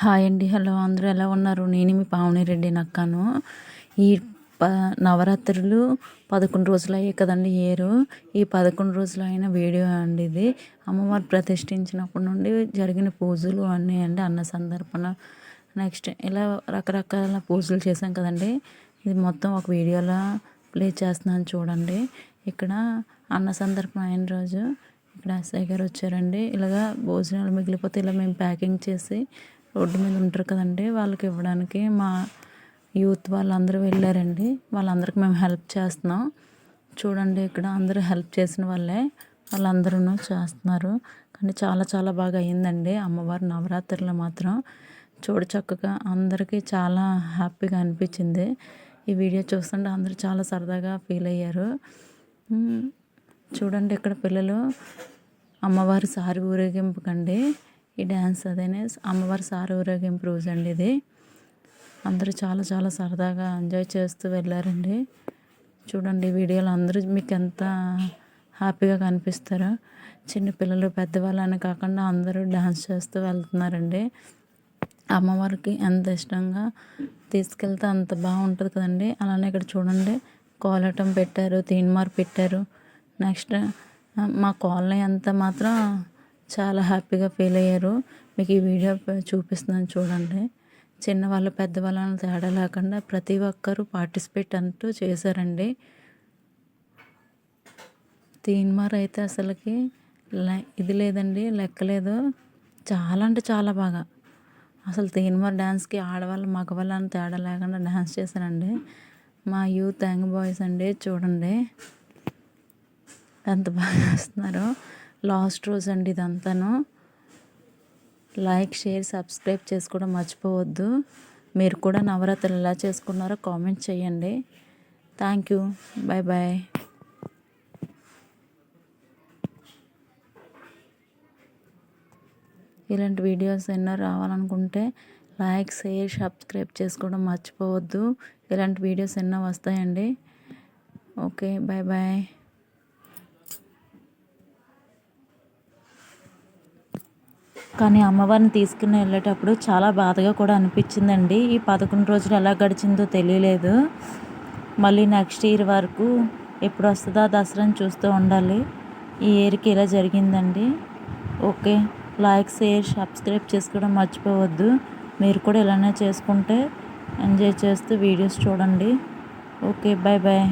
Hi అండి. Hello అందరూ ఎలా ఉన్నారు? నేను మీ పావని రెడ్డి నక్కాను. ఈ ప నవరాత్రులు 11 రోజులయ్యాయి కదండీ ఏరు. ఈ 11 రోజులైన వీడియో అండి ఇది. అమ్మవారు ప్రతిష్ఠించినప్పటి నుండి జరిగిన పూజలు అన్నీ అండి. అన్న సందర్పణ నెక్స్ట్ ఇలా రకరకాల పూజలు చేశాం కదండీ. ఇది మొత్తం ఒక వీడియోలా ప్లే చేస్తున్నాను చూడండి. ఇక్కడ అన్న సందర్పణ అయిన రోజు ఇక్కడ ఎస్ఐ గారు వచ్చారండి. ఇలాగా భోజనాలు మిగిలిపోతే ఇలా మేము ప్యాకింగ్ చేసి రోడ్డు మీద ఉంటారు కదండి, వాళ్ళకి ఇవ్వడానికి మా యూత్ వాళ్ళందరూ వెళ్ళారండి. వాళ్ళందరికీ మేము హెల్ప్ చేస్తున్నాం. చూడండి ఇక్కడ అందరూ హెల్ప్ చేసిన వాళ్ళే, వాళ్ళందరూ చేస్తున్నారు. కానీ చాలా చాలా బాగా అయ్యిందండి అమ్మవారి నవరాత్రులు మాత్రం. చక్కగా అందరికీ చాలా హ్యాపీగా అనిపించింది. ఈ వీడియో చూస్తుంటే అందరూ చాలా సరదాగా ఫీల్ అయ్యారు. చూడండి ఇక్కడ పిల్లలు అమ్మవారి సారి ఊరేగింపుకండి ఈ డ్యాన్స్ అదేనే అమ్మవారి సారి ఊరేగింపు రోజు అండి ఇది. అందరూ చాలా చాలా సరదాగా ఎంజాయ్ చేస్తూ వెళ్ళారండి. చూడండి వీడియోలో అందరూ మీకు ఎంత హ్యాపీగా కనిపిస్తారో. చిన్నపిల్లలు పెద్దవాళ్ళని కాకుండా అందరూ డ్యాన్స్ చేస్తూ వెళ్తున్నారండి. అమ్మవారికి ఎంత ఇష్టంగా తీసుకెళ్తే అంత బాగుంటుంది కదండి. అలానే ఇక్కడ చూడండి కోలాటం పెట్టారు, తీన్మార్ పెట్టారు. నెక్స్ట్ మా కాలనీ అంతా మాత్రం చాలా హ్యాపీగా ఫీల్ అయ్యారు. మీకు ఈ వీడియో చూపిస్తున్నాను చూడండి. చిన్నవాళ్ళు పెద్దవాళ్ళని తేడా లేకుండా ప్రతి ఒక్కరూ పార్టిసిపేట్ అంటూ చేశారండి. తీన్మార్ అయితే అసలుకి ఇది లేదండి, లెక్కలేదు. చాలా అంటే చాలా బాగా అసలు తీన్మార్ డ్యాన్స్కి ఆడవాళ్ళు మగవాళ్ళని తేడా లేకుండా డ్యాన్స్ చేశారండి. మా యూత్ యంగ్ బాయ్స్ అండి చూడండి ఎంత బాగా వేస్తున్నారో. లాస్ట్ రోజు అండి ఇదంతాను. లైక్, షేర్, సబ్స్క్రైబ్ చేసుకోవడం మర్చిపోవద్దు. మీరు కూడా నవరాత్రులు ఎలా చేసుకున్నారో కామెంట్ చేయండి. Thank you. Bye bye. ఇలాంటి వీడియోస్ ఎన్నో రావాలనుకుంటే లైక్, షేర్, సబ్స్క్రైబ్ చేసుకోవడం మర్చిపోవద్దు. ఇలాంటి వీడియోస్ ఎన్నో వస్తాయండి. Okay, bye bye. కానీ అమ్మవారిని తీసుకుని వెళ్ళేటప్పుడు చాలా బాధగా కూడా అనిపించిందండి. ఈ 11 రోజులు ఎలా గడిచిందో తెలియలేదు. మళ్ళీ నెక్స్ట్ ఇయర్ వరకు ఎప్పుడు వస్తుందో దసరాని చూస్తూ ఉండాలి. ఈ ఇయర్కి ఇలా జరిగిందండి. ఓకే, లైక్, షేర్, సబ్స్క్రైబ్ చేసుకోవడం మర్చిపోవద్దు. మీరు కూడా ఇలానే చేసుకుంటే ఎంజాయ్ చేస్తూ వీడియోస్ చూడండి. Okay, bye bye.